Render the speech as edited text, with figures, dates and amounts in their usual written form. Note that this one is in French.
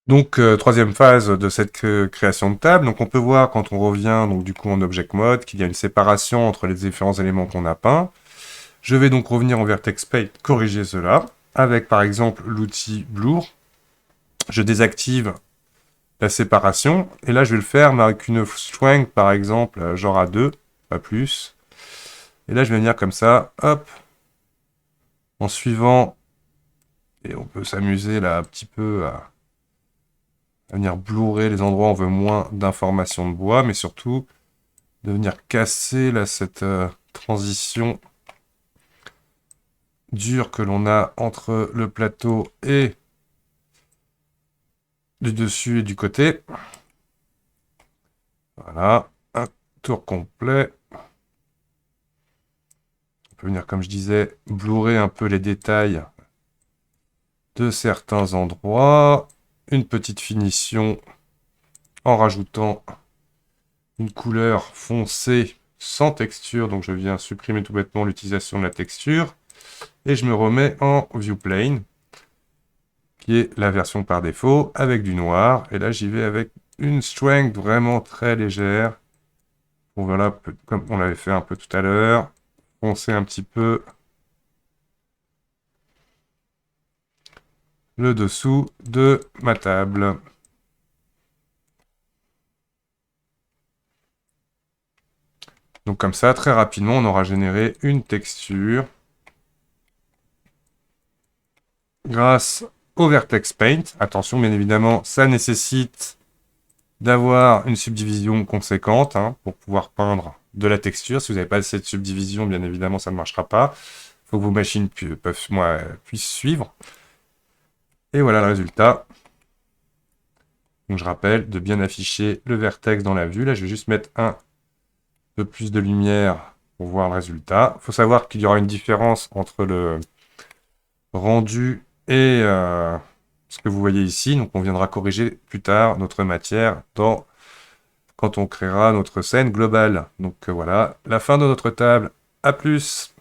Donc, troisième phase de cette création de table. Donc, on peut voir quand on revient donc du coup en Object Mode qu'il y a une séparation entre les différents éléments qu'on a peints. Je vais donc revenir en Vertex Paint, corriger cela, avec par exemple l'outil Blur. Je désactive la séparation, et là je vais le faire mais avec une strength par exemple, genre à 2, pas plus. Et là je vais venir comme ça, hop, en suivant, et on peut s'amuser là un petit peu à venir blourer les endroits où on veut moins d'informations de bois, mais surtout de venir casser là cette transition dure que l'on a entre le plateau et du dessus et du côté. Voilà, un tour complet. On peut venir, comme je disais, blourer un peu les détails de certains endroits. Une petite finition en rajoutant une couleur foncée sans texture. Donc je viens supprimer tout bêtement l'utilisation de la texture. Et je me remets en Viewplane, qui est la version par défaut, avec du noir. Et là, j'y vais avec une strength vraiment très légère. Bon, voilà, comme on l'avait fait un peu tout à l'heure. Foncer un petit peu le dessous de ma table. Donc comme ça, très rapidement, on aura généré une texture grâce au Vertex Paint. Attention, bien évidemment, ça nécessite d'avoir une subdivision conséquente pour pouvoir peindre de la texture. Si vous n'avez pas cette subdivision, bien évidemment, ça ne marchera pas. Il faut que vos machines puissent suivre. Et voilà le résultat. Donc je rappelle de bien afficher le vertex dans la vue. Là, je vais juste mettre un peu plus de lumière pour voir le résultat. Il faut savoir qu'il y aura une différence entre le rendu et ce que vous voyez ici. Donc on viendra corriger plus tard notre matière quand on créera notre scène globale. Donc voilà, la fin de notre table. À plus!